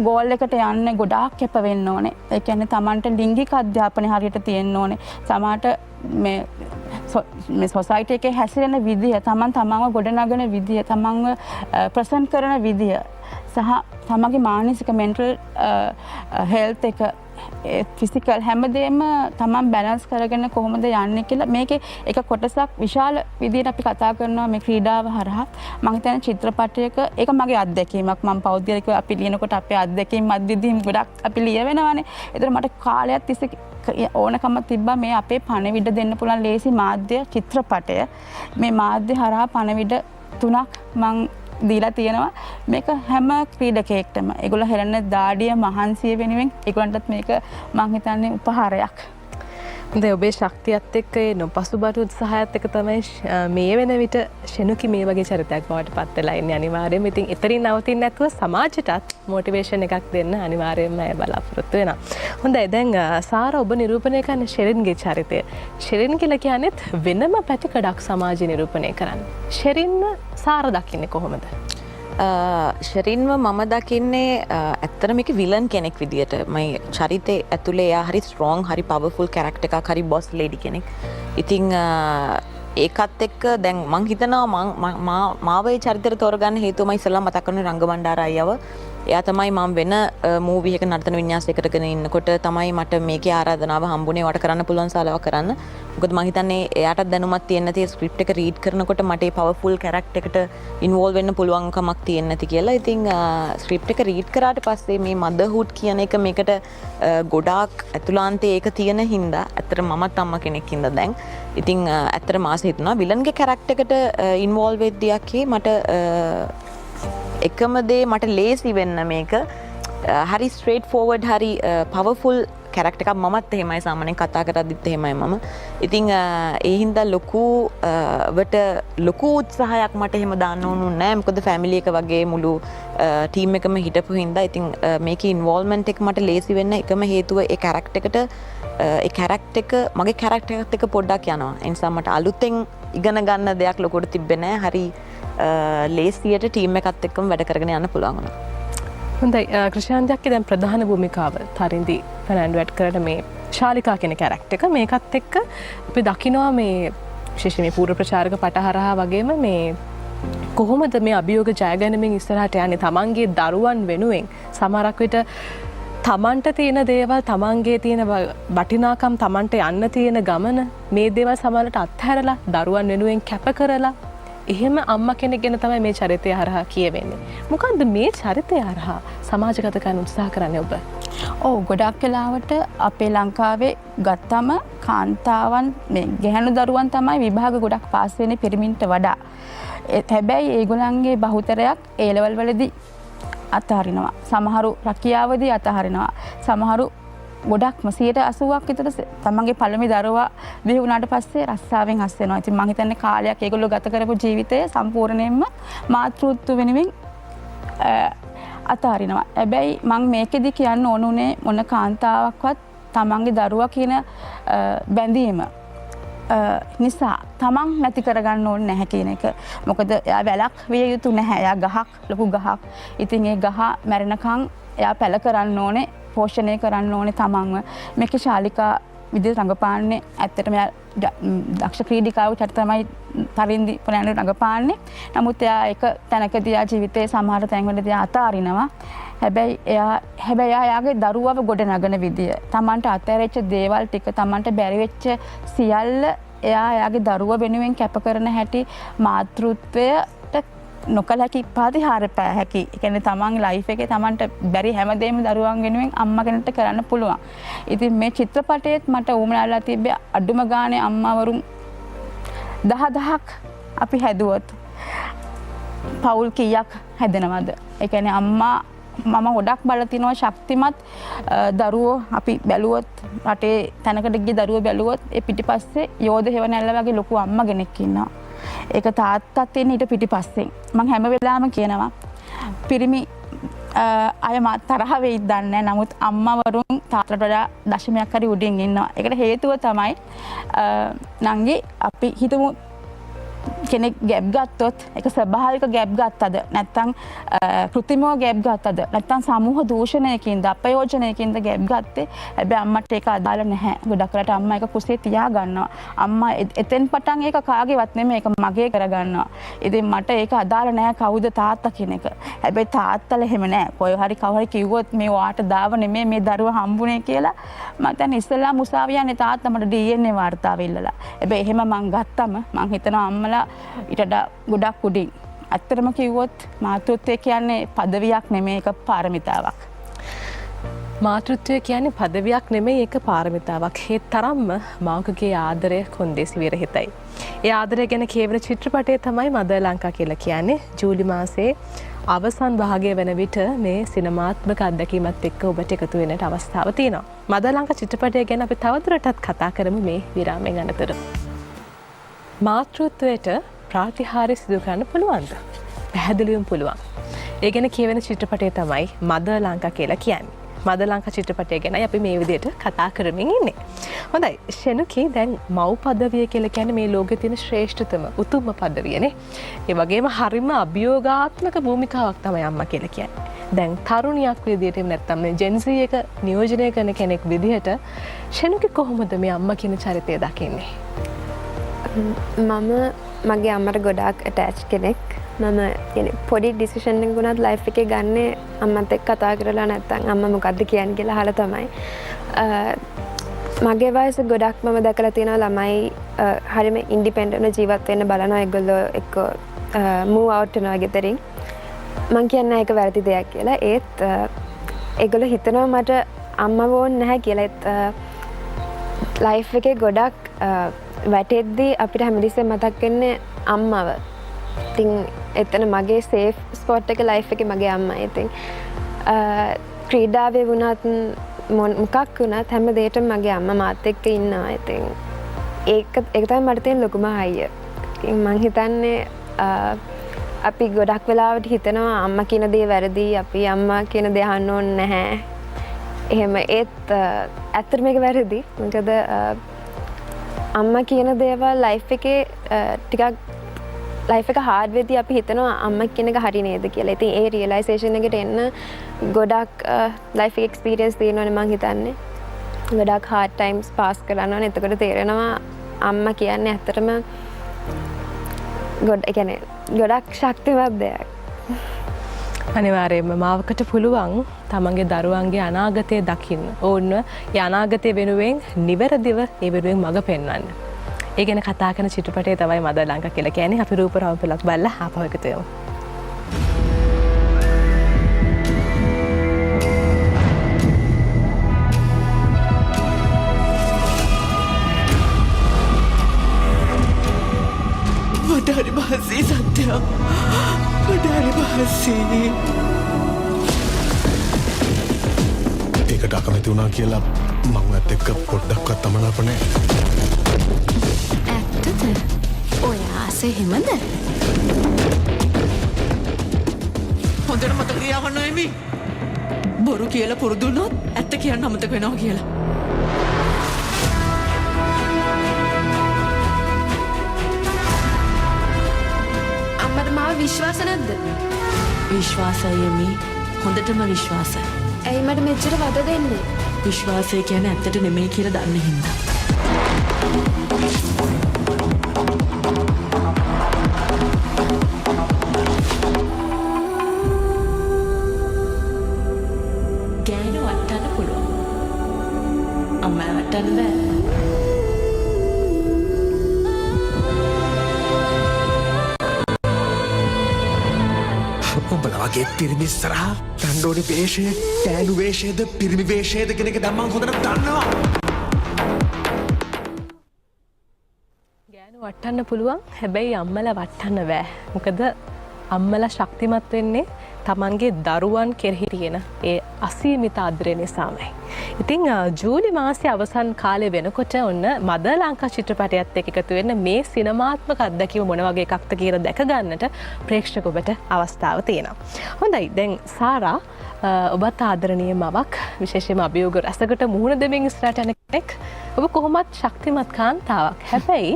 ගෝල් එකට යන්න ගොඩාක් කැප වෙන්න ඕනේ. ඒ කියන්නේ තමන්ට ලිංගික අධ්‍යාපනය හරියට තියෙන්න ඕනේ. සමහරට මේ සොසයිටි එකේ හැසිරෙන විදිය, තමන්ව ගොඩනගන විදිය, තමන්ව ප්‍රසන්ට් කරන විදිය සහ තමගේ මානසික මෙන්ටල් හෙල්ත් එක ෆිසිකල් හැමදේම තමන් බැලන්ස් කරගෙන කොහොමද යන්නේ කියලා මේකේ එක කොටසක් විශාල විදිහට අපි කතා කරනවා මේ ක්‍රීඩාව හරහා. මම හිතන්නේ චිත්‍රපටයක ඒක මගේ අත්දැකීමක්. මම පෞද්ගලිකව අපි ලියනකොට අපේ අත්දැකීම් මැදින් ගොඩක් අපි ලියවෙනවානේ. ඒතර මට කාලයක් තිස්සේ ඕනකම තිබ්බා මේ අපේ පණවිඩ දෙන්න පුළුවන් ලේසි මාධ්‍ය චිත්‍රපටය. මේ මාධ්‍ය හරහා පණවිඩ 3ක් මම දීලා තියෙනවා. මේක හැම ක්‍රීඩකයෙක්ටම ඒගොල්ලෝ හෙලන දාඩිය මහන්සිය වෙනුවෙන් ඒගොල්ලන්ටත් මේක මං හිතන්නේ උපහාරයක්. හොඳයි ඔබේ ශක්තියත් එක්ක ඒ නොපසුබට උත්සාහයත් එක්ක තමයි මේ වෙන විට ශෙනුකි මේ වගේ චරිතයක් බවට පත් වෙලා ඉන්නේ අනිවාර්යයෙන්ම. ඉතින් එතනින් නවතින්නේ නැතුව සමාජයටත් මොටිවේෂන් එකක් දෙන්න අනිවාර්යයෙන්ම අය බලාපොරොත්තු වෙනවා. හොඳයි දැන් සාර ඔබ නිරූපණය කරන ෂෙරින්ගේ චරිතය. ෂෙරින් කියලා කියන්නේත් වෙනම පැතිකඩක් සමාජය නිරූපණය කරන්නේ. ෂෙරින්ව සාර දකින්නේ කොහොමද? ශරින්ව මම දකින්නේ ඇත්තට මේක විලන් කෙනෙක් විදියට. මේ චරිතේ ඇතුලේ එයා හරි ස්ට්‍රෝං, හරි පවර්ෆුල් කැරක්ටර් එකක්, හරි බොස් ලේඩි කෙනෙක්. ඉතින් ඒකත් එක්ක දැන් මං හිතනවා මාව ඒ චරිතය තෝරගන්න හේතුව මම ඉස්සෙල්ලා මතක් කරන්නේ රංගබණ්ඩාර අයියව. එයා තමයි මම වෙන මූවි එක නර්තන වින්‍යාසයකටගෙන ඉන්නකොට තමයි මට මේකේ ආරාධනාව හම්බුනේ වට කරන්න පුළුවන් සාලාවක් කරන්න. මොකද මම හිතන්නේ එයාටත් දැනුමක් තියෙන්න නැති ස්ක්‍රිප්ට් එක රීඩ් කරනකොට මට ඒ පවර්ෆුල් කැරක්ටර් එකට ඉන්වෝල්ව් වෙන්න පුළුවන්කමක් තියෙන්න නැති කියලා. ඉතින් ස්ක්‍රිප්ට් එක රීඩ් කරාට පස්සේ මේ මදර්හුඩ් කියන එක මේකට ගොඩාක් ඇතුළාන්තයේ ඒක තියෙන හින්දා ඇත්තට මමත් අම්මා කෙනෙක් හින්දා දැන් ඉතින් ඇත්තට මාස හිතුණා විලන්ගේ කැරක්ටර් එකට ඉන්වෝල්ව් වෙද්දියක් මට එකම දේ මට ලේසි වෙන්න මේක හරි ස්ට්‍රේට් ෆෝවර්ඩ් හරි පවර්ෆුල් කැරක්ටර් එකක් මමත් එහෙමයි සාමාන්‍යයෙන් කතා කරද්දිත් එහෙමයි මම. ඉතින් ඒ හින්දා ලොකු උත්සාහයක් මට එහෙම දාන්න ඕනුන්නේ නැහැ. මොකද ෆැමිලි එක වගේ මුළු ටීම් එකම හිටපු හින්දා ඉතින් මේකේ ඉන්වෝල්ව්මන්ට් එක මට ලේසි වෙන්න එකම හේතුව ඒ කැරක්ටර් එකට ඒ කැරක්ටර් එක මගේ කැරක්ටර් එකත් එක්ක පොඩ්ඩක් යනවා. ඒ නිසා මට අලුතෙන් ඉගෙන ගන්න දෙයක් ලොකුට තිබ්බේ නැහැ. හරි ලේසියට ටීම් එකත් එක්කම වැඩ කරගෙන යන්න පුළුවන් වුණා. හොඳයි ක්‍රිෂාන්තයක්ගේ දැන් ප්‍රධාන භූමිකාව තරින්දි ෆර්නෑන්ඩෝ වැඩ කරන මේ ශාලිකා කියන කැරක්ටර් එක මේකත් එක්ක අපි දකිනවා මේ විශේෂයෙන් මේ පූර්ව ප්‍රචාරක පටහරහා වගේම මේ කොහොමද මේ අභියෝග ජයගැනීමෙන් ඉස්සරහට යන්නේ තමන්ගේ දරුවන් වෙනුවෙන් සමහරක් විට තමන්ට තියෙන දේවල් තමන්ගේ තියෙන වටිනාකම් තමන්ට යන්න තියෙන ගමන මේ දේවල් සමහරට අත්හැරලා දරුවන් වෙනුවෙන් කැප කරලා එහෙම අම්මා කෙනෙක් ගැන තමයි මේ චරිතය හරහා කියවෙන්නේ. මොකන්ද මේ චරිතය හරහා සමාජගත කරන්න උත්සාහ කරන්නේ ඔබ? ඔව් ගොඩක් වෙලාවට අපේ ලංකාවේ ගත්තම කාන්තාවන් මේ ගැහැණු දරුවන් තමයි විභාග ගොඩක් පාස් වෙන්නේ පිරිමින්ට වඩා. හැබැයි ඒගොල්ලන්ගේ බහුතරයක් A level වලදී අතහරිනවා. සමහරු රැකියාවදී අතහරිනවා. සමහරු ගොඩක්ම 80%ක් විතර තමන්ගේ පළමු දරුවා බිහි වුණාට පස්සේ රස්සාවෙන් හස් වෙනවා. ඉතින් මම හිතන්නේ කාලයක් ඒගොල්ලෝ ගත කරපු ජීවිතය සම්පූර්ණයෙන්ම මාතෘත්ව වෙනුවෙන් අතහරිනවා. හැබැයි මම මේකෙදි කියන්න ඕනුනේ මොන කාන්තාවක්වත් තමන්ගේ දරුවා කියන බැඳීම නිසා තමන් නැති කරගන්න ඕනේ නැහැ කියන එක. මොකද එයා වැලක් විය යුතු නැහැ. එයා ගහක්, ලොකු ගහක්. ඉතින් ඒ ගහ මැරෙනකන් එයා පැල කරන්න ඕනේ, පෝෂණය කරන්න ඕනේ තමන්ව. මේකේ ශාලිකා විදිහට රඟපාන්නේ ඇත්තටම දක්ෂ ක්‍රීඩිකාව චරිත තමයි තරින්දි ෆර්නෑන්ඩෝ රඟපාන්නේ. නමුත් එයා එක තැනකදී එයා ජීවිතේ සමහර තැන්වලදී අතාරිනවා. හැබැයි එයාගේ දරුවව ගොඩ නගන විදිය, තමන්ට අතෑරිච්ච දේවල් ටික, තමන්ට බැරි වෙච්ච සියල්ල එයාගේ දරුව වෙනුවෙන් කැප කරන හැටි මාතෘත්වයට නොකළ හැකි ප්‍රතිහාර පෑ හැකි. ඒ කියන්නේ තමන්ගේ ලයිෆ් එකේ තමන්ට බැරි හැමදේම දරුවන් වෙනුවෙන් අම්මා කෙනෙක්ට කරන්න පුළුවන්. ඉතින් මේ චිත්‍රපටයේත් මට උමනාලා තිබ්බේ අඩුම ගානේ අම්මාවරුන් 10,000ක් අපි හැදුවොත් පවුල් කීයක් හැදෙනවද? ඒ කියන්නේ අම්මා මම ගොඩක් බලලා තිනවා ශක්තිමත් දරුවෝ අපි බැලුවොත් රටේ තැනකට ගිය දරුවෝ බැලුවොත් ඒ පිටිපස්සේ යෝධ හේවණැල්ල වගේ ලොකු අම්මා කෙනෙක් ඉන්නවා. ඒක තාත්තත් ඉන්නේ ඊට පිටිපස්සෙන්. මම හැම වෙලාවෙම කියනවා පිරිමි අය මා තරහ වෙයිද දන්නේ නැහැ. නමුත් අම්මවරුන් තාත්තට වඩා දශමයක් හරි උඩින් ඉන්නවා. ඒකට හේතුව තමයි නංගි අපි හිතමු කෙනෙක් ගැප් ගත්තොත් ඒක ස්වභාවික ගැප් ගත්තද නැත්නම් කෘත්‍රිමව ගැප් ගත්තද නැත්නම් සමූහ දූෂණයකින්ද අපයෝජනයකින්ද ගැප් ගත්තේ. හැබැයි අම්මට ඒක අදාළ නැහැ. ගොඩක් වෙලාවට අම්මා ඒක කුසේ තියා ගන්නවා. අම්මා එතෙන් පටන් ඒක කාගේවත් නෙමෙයි, ඒක මගේ කරගන්නවා. ඉතින් මට ඒක අදාළ නැහැ කවුද තාත්තා කියන එක. හැබැයි තාත්තලා එහෙම නැහැ. කොයි හරි කවුරු කිව්වොත් මේ වාට දාව නෙමෙයි මේ දරුවා හම්බුනේ කියලා මම දැන් ඉස්සෙල්ලා මුසාවියන්නේ තාත්තා මට DNA වාර්තාව ඉල්ලලා. හැබැයි එහෙම මං ගත්තම මං හිතනවා අම්මලා ඊට ගොඩක් උඩින්. ඇත්තටම කිව්වොත් මාතෘත්වය කියන්නේ පදවියක් නෙමෙයි, ඒක පාරමිතාවක්. මාතෘත්වය කියන්නේ පදවියක් නෙමෙයි, ඒක පාරමිතාවක්. ඒ තරම්ම මාකගේ ආදරය කොන්දේසි විරහිතයි. ඒ ආදරය ගැන කියවෙන චිත්‍රපටය තමයි මදර් ලංකා කියලා කියන්නේ. ජූලි මාසයේ අවසන් භාගය වෙන විට මේ සිනමාත්මක අත්දැකීමත් එක්ක ඔබට එකතු වෙන්නට අවස්ථාව තියෙනවා. මදර් ලංකා චිත්‍රපටය ගැන අපි තවදුරටත් කතා කරමු මේ විරාමයෙන් අනතුරු. මාතෘත්වයට ප්‍රාතිහාර්ය සිදු කරන්න පුළුවන්ද? පැහැදිලිවම පුළුවන්. ඒ ගැන කියවෙන චිත්‍රපටය තමයි මදර් ලංකා කියලා කියන්නේ. මදර් ලංකා චිත්‍රපටය ගැන අපි මේ විදිහට කතා කරමින් ඉන්නේ. හොඳයි, ෂෙනුකී දැන් මව් පදවිය කියලා කියන්නේ මේ ලෝකේ තියෙන ශ්‍රේෂ්ඨතම උතුම්ම පදවියනේ. ඒ වගේම හරිම අභියෝගාත්මක භූමිකාවක් තමයි අම්මා කියලා කියන්නේ. දැන් තරුණියක් විදිහට නැත්තම් මේ ජෙන්සී එක නියෝජනය කරන කෙනෙක් විදිහට ෂෙනුකී කොහොමද මේ අම්මා කියන චරිතය දකින්නේ? මම මගේ අම්මට ගොඩාක් ඇටච් කෙනෙක්. මම පොඩි ඩිසිෂන් එකක් වුණත් ලයිෆ් එකේ ගන්නේ අම්මත් එක්ක කතා කරලා නැත්නම් අම්මා මොකද්ද කියන්නේ කියලා අහලා තමයි. මගේ වයස ගොඩක් මම දැකලා තියෙනවා ළමයි හරියම ඉන්ඩිපෙන්ඩන්ට් ජීවත් වෙන්න බලනවා ඒගොල්ලෝ එක්ක මූව් අවුට් වෙනවා ගෙදරින්. මං කියන්නේ ඒක වැරදි දෙයක් කියලා. ඒත් ඒගොල්ලෝ හිතනවා මට අම්මව ඕනේ නැහැ කියලා. ඒත් ලයිෆ් එකේ ගොඩක් වැටෙද්දී අපිට හැමදෙස්සෙම මතක් වෙන්නේ අම්මව. ඉතින් එතන මගේ සේෆ් ස්පොට් එක ලයිෆ් එකේ මගේ අම්මා. ඉතින් ක්‍රීඩාවේ වුණත් මොකක් වුණත් හැම දෙයකටම මගේ අම්මා මාත් එක්ක ඉන්නවා. ඉතින් ඒක තමයි මට තියෙන ලොකුම හයිය. මං හිතන්නේ අපි ගොඩක් වෙලාවට හිතනවා අම්මා කියන දේ වැරදි, අපි අම්මා කියන දේ අහන්න ඕනේ නැහැ. එහෙම ඒත් ඇත්තට මේක වැරදි. මොකද අම්මා කියන දේවල් ලයිෆ් එකේ ටිකක් ලයිෆ් එක හાર્ඩ් වෙද්දී අපි හිතනවා අම්මා කියන එක හරි නේද කියලා. ඉතින් ඒ රියලයිසේෂන් එකට එන්න ගොඩක් ලයිෆ් එක්ස්පීරියන්ස් තියෙනවනේ මං හිතන්නේ. ගොඩක් හાર્ඩ් ටයිම්ස් පාස් කරනවා නේ. එතකොට තේරෙනවා අම්මා කියන්නේ ඇත්තටම ගොඩක් ශක්තිමත් දෙයක්. අනිවාර්යයෙන්ම මාවකට පුළුවන් තමන්ගේ දරුවන්ගේ අනාගතය දකින්න. ඕන්න ඒ අනාගතය වෙනුවෙන් නිවැරදිව ඒ වෙනුවෙන් මඟ පෙන්වන්න. ඒ ගැන කතා කරන චිත්‍රපටය තමයි මදර් ලංකා කියලා කියන්නේ. අපි රූප රවුමක් බලලා ආපහු එකතු වෙමු. වඩාරි මහසී සත්‍යය වඩාරි මහසී ඒකට අකමැති වුණා කියලා මං ඇත් එක්ක පොඩ්ඩක්වත් අමනාප නැහැ. ඇත්තද? ඔයා ආස එහෙමද? හොඳට මතක තියාගන්න එමි. බොරු කියලා පුරුදු වුණොත් ඇත්ත කියන්න අමතක වෙනවා කියලා. අම්මට මාව විශ්වාස නැද්ද? විශ්වාසයි එමි. හොඳටම විශ්වාසයි. ඇයි මට මෙච්චර වද දෙන්නේ? විශ්වාසය කියන්නේ ඇත්තට නෙමෙයි කියලා දන්න හින්දා. ගෑනු වටන්න පුළුවන්. අම්මලා වටන්න බෑ. උඹලා වගේ පිරිමි ඉස්සරහා දණ්ඩෝනි වේශය, ගෑනු වේශයද, පිරිමි වේශයද කියන එක දැන් මං හොඳට දන්නවා. ගෑනු වටන්න පුළුවන්. හැබැයි අම්මලා වටන්න බෑ. මොකද අම්මලා ශක්තිමත් වෙන්නේ තමන්ගේ දරුවන් කෙරෙහි තියෙන ඒ අසීමිත ආදරය නිසාමයි. ඉතින් ජූලි මාසයේ අවසන් කාලේ වෙනකොට ඔන්න මදර් ලංකා චිත්‍රපටයත් එක්ක එකතු වෙන්න මේ සිනමාත්මක අත්දැකීම මොන වගේ එකක්ද කියලා දැක ගන්නට ප්‍රේක්ෂක ඔබට අවස්ථාව තියෙනවා. හොඳයි. දැන් සාරා ඔබත් ආදරණීය මවක්, විශේෂයෙන්ම අභියෝග රසකට මුහුණ දෙමින් ඉස්සරහට යන කෙනෙක්. ඔබ කොහොමත් ශක්තිමත් කාන්තාවක්. හැබැයි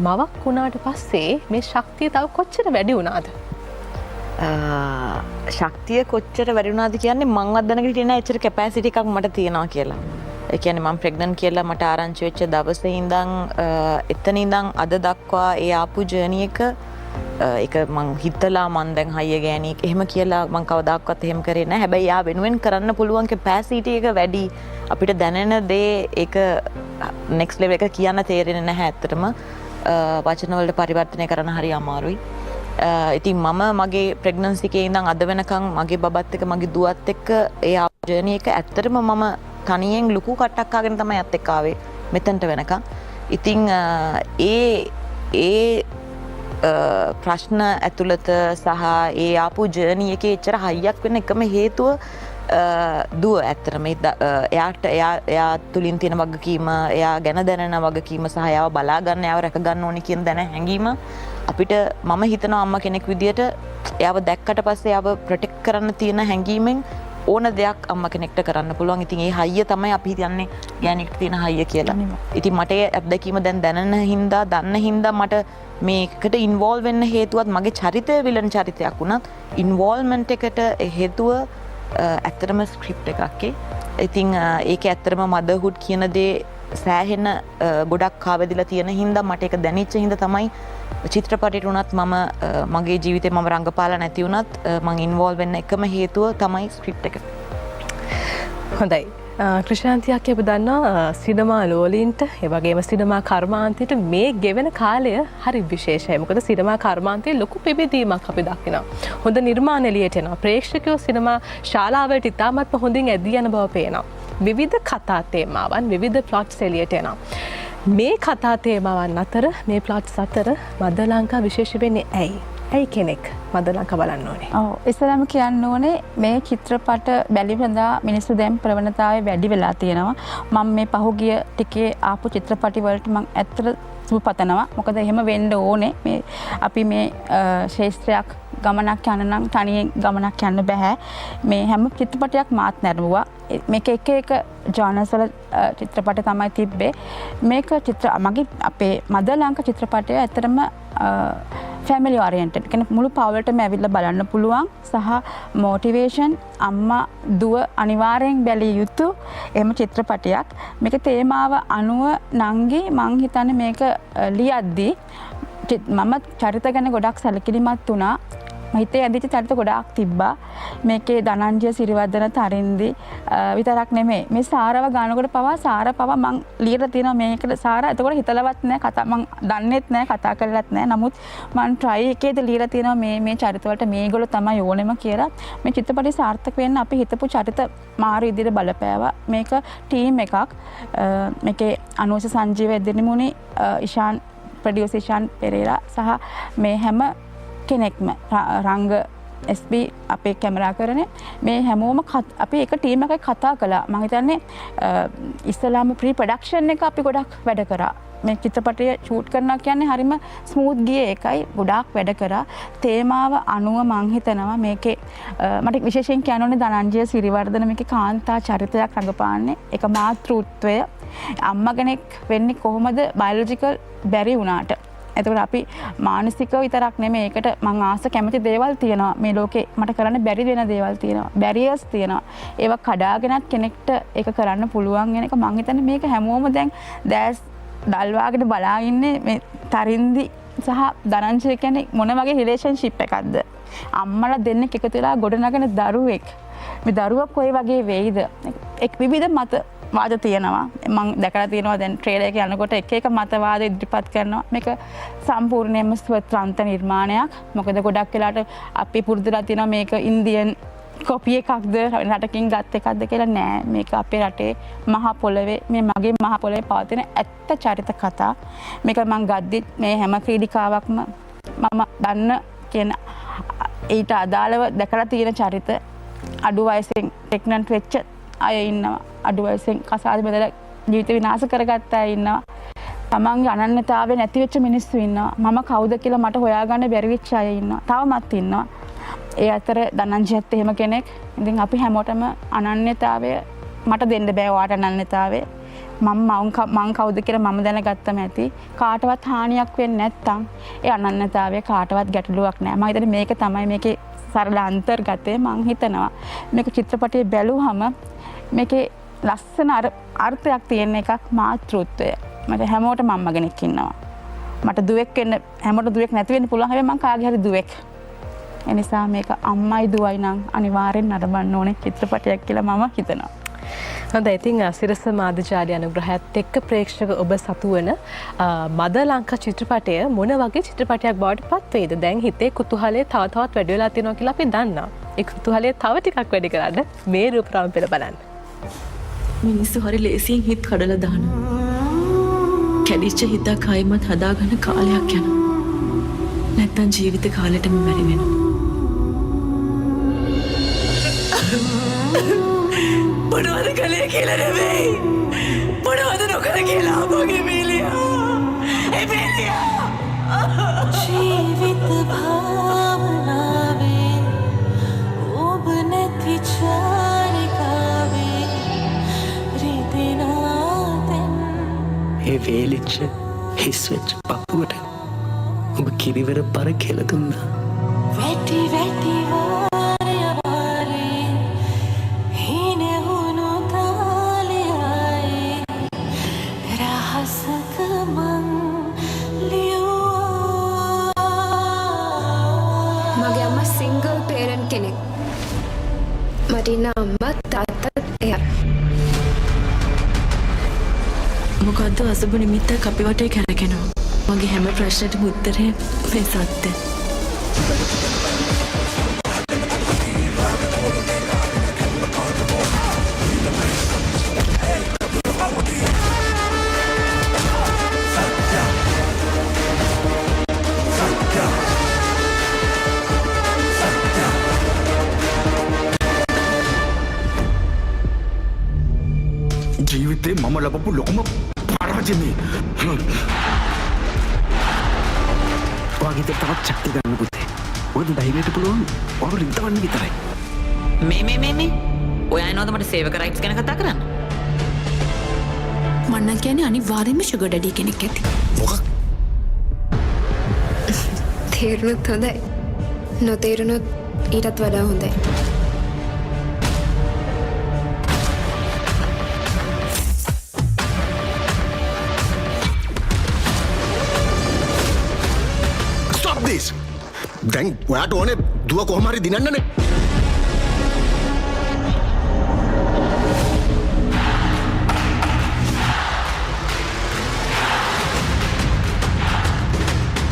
මවක් වුණාට පස්සේ මේ ශක්තිය තව කොච්චර වැඩි වුණාද? ශක්තිය කොච්චර වැඩි වුණාද කියන්නේ මං අත්දැනගෙන හිටියේ නෑ එච්චර කැපැසිටි එකක් මට තියෙනවා කියලා. ඒ කියන්නේ මම ප්‍රෙග්නන්ට් කියලා මට ආරංචි වෙච්ච දවසේ ඉඳන් එතන ඉඳන් අද දක්වා ඒ ආපු ජර්නි එක ඒක මං හිතලා මං දැන් හයිය ගෑණියෙක් එහෙම කියලා මං කවදාකවත් එහෙම කරේ නෑ. හැබැයි යා වෙනුවෙන් කරන්න පුළුවන් කැපැසිටි එක වැඩි. අපිට දැනෙන දේ ඒක නෙක්ස්ට් ලෙවල් එක කියන්න තේරෙන්නේ නැහැ ඇත්තටම. වචන වලට පරිවර්තනය කරන්න හරි අමාරුයි. ඉතින් මම මගේ ප්‍රෙග්නන්සි එකේ ඉඳන් අද වෙනකන් මගේ බබත් එක්ක මගේ දුවත් එක්ක ඒ ජර්නි එක ඇත්තටම මම තනියෙන් ලুকু කට්ටක් ආගෙන තමයි අත් එක්ක ආවේ මෙතනට වෙනකන්. ඉතින් ඒ ප්‍රශ්න ඇතුළත සහ ඒ ආපු ජර්නි එකේ එච්චර හයියක් වෙන්න එකම හේතුව දුව ඇත්තටම එයා තුලින් තියෙන වගකීම, එයා ගැන දැනෙන වගකීම සහ එයාව බලා ගන්න, එයාව රැක ගන්න ඕනි කියන දැන හැඟීම අපිට මම හිතනවා අම්මා කෙනෙක් විදියට එයාව දැක්කට පස්සේ එයාව ප්‍රොටෙක්ට් කරන්න තියෙන හැඟීමෙන් ඕන දෙයක් අම්මා කෙනෙක්ට කරන්න පුළුවන්. ඉතින් ඒ හයිය තමයි අපි හිතන්නේ ගෑණියෙක්ට තියෙන හයිය කියලා. ඉතින් මට ඒ අත්දැකීම දැන් දැනන හින්දා, දන්න හින්දා මට මේකට ඉන්වෝල්ව් වෙන්න හේතුවත් මගේ චරිතය විලන් චරිතයක් වුණත් ඉන්වෝල්ව්මන්ට් එකට හේතුව ඇත්තටම ස්ක්‍රිප්ට් එකක්. ඉතින් ඒක ඇත්තටම මදර්හුඩ් කියන දේ සෑහෙන ගොඩක් කාවැදිලා තියෙන හින්දා මට ඒක දැනෙච්ච හින්දා තමයි චිත්‍රපටයට උනත් මම මගේ ජීවිතේ මම රංගපාලා නැති වුණත් මම ඉන්වෝල්ව් වෙන්න එකම හේතුව තමයි ස්ක්‍රිප්ට් එක. හොඳයි. ක්‍රිෂාන්තියක් කියපු දන්නා සිනමා ලෝලීන්ට ඒ වගේම සිනමා කර්මාන්තයට මේ ගෙවෙන කාලය හරි විශේෂයි. මොකද සිනමා කර්මාන්තයේ ලොකු පිබිදීමක් අපි දකිනවා. හොඳ නිර්මාණ එළියට එනවා. ප්‍රේක්ෂකයෝ සිනමා ශාලාවලට ඉතාමත්ම හොඳින් ඇදී යන බව පේනවා. විවිධ කතා තේමාවන් විවිධ ප්ලොට්ස් එළියට එනවා. මේ කතා තේමාවන් අතර මේ ප්ලොට්ස් අතර මදලංකා විශේෂ වෙන්නේ ඇයි? ඇයි කෙනෙක් මදලංකා බලන්න ඕනේ? ඔව් ඉස්සරහම කියන්න ඕනේ මේ චිත්‍රපට බැලිවඳා මිනිස්සු දැන් ප්‍රවණතාවය වැඩි වෙලා තියෙනවා. මම මේ පහුගිය ටිකේ ආපු චිත්‍රපටි වලට මම ඇත්තට සුබ පතනවා. මොකද එහෙම වෙන්න ඕනේ. මේ අපි මේ ශාස්ත්‍රයක් ගමනක් යන නම් තනියෙන් ගමනක් යන්න බෑ. මේ හැම චිත්‍රපටයක් මාත් නැරඹුවා. මේක එක ජානර්ස් වල චිත්‍රපට තමයි තිබ්බේ. මේක මගේ අපේ මදලංක චිත්‍රපටය ඇත්තටම ෆැමිලි ඔරියන්ටඩ්. කියන්නේ මුළු පවුලටම ඇවිල්ලා බලන්න පුළුවන් සහ මොටිවේෂන් අම්මා දුව අනිවාර්යෙන් බැලිය යුතු එහෙම චිත්‍රපටයක්. මේක තේමාව අනුව නංගි මං හිතන්නේ මේක ලියද්දී මම චරිත ගැන ගොඩක් සැලකිලිමත් වුණා. හිතේ ඇදිච්ච චරිත ගොඩාක් තිබ්බා. මේකේ ධනංජය සිරිවර්ධන තරින්දි විතරක් නෙමෙයි. මේ සාරව ගානකොට පවා සාර පවා මං ලියලා තියෙනවා මේකට සාර. එතකොට හිතලවත් නැහැ කතා මං දන්නෙත් නැහැ කතා කරලත් නැහැ. නමුත් මං try එකේද ලියලා තියෙනවා මේ චරිත වලට මේගොල්ලෝ තමයි ඕනෙම කියලා. මේ චිත්‍රපටය සාර්ථක වෙන්න අපි හිතපු චරිත මාරු ඉදිරියට බලපෑවා. මේක ටීම් එකක්. මේකේ අනුෂ සංජීව එදිරිමුනි ඉෂාන් ප්‍රොඩියුසර් ඉෂාන් පෙරේරා සහ මේ හැම කෙනෙක්ම රංග SB අපේ කැමරා කරන්නේ මේ හැමෝම අපි එක ටීම් එකක් කතා කළා. මම හිතන්නේ ඉස්ලාම ප්‍රී ප්‍රොඩක්ෂන් එක අපි ගොඩක් වැඩ කරා. මේ චිත්‍රපටය ෂූට් කරනවා කියන්නේ හරිම ස්මූත් ගියේ එකයි ගොඩාක් වැඩ කරා. තේමාව අනුව මම හිතනවා මේකේ මට විශේෂයෙන් කියන්න ඕනේ ධනංජය සිරිවර්ධන මේකේ කාන්තා චරිතයක් රඟපාන්නේ. ඒක මාතෘත්වය අම්මා කෙනෙක් වෙන්නේ කොහොමද බයොලොජිකල් බැරි වුණාට. එතකොට අපි මානසිකව විතරක් නෙමෙයි ඒකට මං ආස කැමති දේවල් තියෙනවා මේ ලෝකේ මට කරන්න බැරි වෙන දේවල් තියෙනවා බැරියර්ස් තියෙනවා ඒවා කඩාගෙනත් කෙනෙක්ට ඒක කරන්න පුළුවන් වෙන එක මං හිතන්නේ මේක හැමෝම දැන් දැස් දල්වාගෙන බලා ඉන්නේ මේ තරින්දි සහ ධනංජය කියන්නේ මොන වගේ රිලේෂන්ෂිප් එකක්ද අම්මලා දෙන්නෙක් එකතු වෙලා ගොඩනගන දරුවෙක් මේ දරුවා කොයි වගේ වෙයිද එක් විවිධ මත වාද තියෙනවා මම දැකලා තියෙනවා දැන් ට්‍රේලර් එක යනකොට එක මතවාද ඉදිරිපත් කරනවා මේක සම්පූර්ණයෙන්ම ස්වතන්ත්‍ර නිර්මාණයක් මොකද ගොඩක් වෙලාට අපි පුරුදුලා තියෙනවා මේක ඉන්දියන් කොපි එකක්ද රටකින් ගත් එකක්ද කියලා නෑ මේක අපේ රටේ මහ පොළවේ මේ මගේ මහ පොළවේ පවතින ඇත්ත චරිත කතා මේක මම ගද්දි මේ හැම ක්‍රීඩිකාවක්ම මම දන්න කියන ඊට අදාළව දැකලා තියෙන චරිත අඩු වයසෙන් ප්‍රෙග්නන්ට් වෙච්ච අය ඉන්නවා අඩු වයසෙන් කසාද බෙදලා ජීවිත විනාශ කරගත්ත අය ඉන්නවා තමන්ගේ අනන්‍යතාවය නැති වෙච්ච මිනිස්සු ඉන්නවා මම කවුද කියලා මට හොයාගන්න බැරි වෙච්ච අය ඉන්නවා තවමත් ඉන්නවා ඒ අතර ධනංජයත් එහෙම කෙනෙක් ඉතින් අපි හැමෝටම අනන්‍යතාවය මට දෙන්න බෑ ඔයාට අනන්‍යතාවය මම කවුද කියලා මම දැනගත්තම ඇති කාටවත් හානියක් වෙන්නේ නැත්තම් ඒ අනන්‍යතාවය කාටවත් ගැටලුවක් නෑ මම හිතන්නේ මේක තමයි මේකේ සරල අන්තර්ගතය මං හිතනවා මේක චිත්‍රපටයේ බැලුවම මේකේ ලස්සන අර්ථයක් තියෙන එකක් මාතෘත්වය මට හැමෝටම අම්මා කෙනෙක් ඉන්නවා මට දුවෙක් වෙන්න හැමෝට දුවෙක් නැති වෙන්න පුළුවන් හැබැයි මං කාගේ හරි දුවෙක් ඒ නිසා මේක අම්මයි දුවයි නම් අනිවාර්යෙන් නරඹන්න ඕනේ චිත්‍රපටයක් කියලා මම හිතනවා හොඳයි ඉතින් සිරස මාධ්‍යාලය අනුග්‍රහයත් එක්ක ප්‍රේක්ෂක ඔබ සතු වන මදලංකා චිත්‍රපටය මොන වගේ චිත්‍රපටයක් බවට පත් වේද දැන් හිතේ කුතුහලය තව තවත් වැඩි වෙලා තියෙනවා කියලා අපි දන්නවා ඒ කුතුහලය තව ටිකක් වැඩි කරන්න මේ රූපරාම පෙළ බලන්න මිනිස්සු හරි ලේසියෙන් හිත කඩලා දානවා. කැඩිච්ච හිතක් ආයිමත් හදාගන්න කාලයක් යනවා. නැත්තම් ජීවිත කාලෙටම මැරි වෙනවා. මොනවද කලේ කියලා නෙවෙයි. මොනවද නොකර කියලා අපගේ මේලියා. එමෙලියා. ජීවිත භාවනාවේ ඔබ නැති ඒ වේලිච්ච හිස්වෙච්ච පපුවට ඔබ කිරිවර පර කෙල දුන්නා වැටි වැටි වාරය වාරේ හිනෙහුණු තාලයයි මොකද්ද අසුබ නිමිත්තක් අපි වටේ කැරකෙනවා. මගේ හැම ප්‍රශ්නටම උත්තරේ මේ සත්‍ය. ජීවිතේ මම ලබපු ලොකුම පරාජයනේ. වාගිත තවත් ශක්ති ගන්න පුතේ. ඔයද ධෛර්යයට පුළුවන් ඔබ රිද්දවන්න විතරයි. මේ ඔයා එනවද මට සේවක රයිට්ස් ගැන කතා කරන්න? මන්නම් කියන්නේ අනිවාර්යෙන්ම ෂුගර් ඩැඩි කෙනෙක් ඇති. මොකක්? තේරුණොත් හොඳයි. නොතේරුණොත් ඊටත් වඩා හොඳයි. දැන් ඔයාට ඕනේ දුව කොහොම හරි දිනන්නනේ.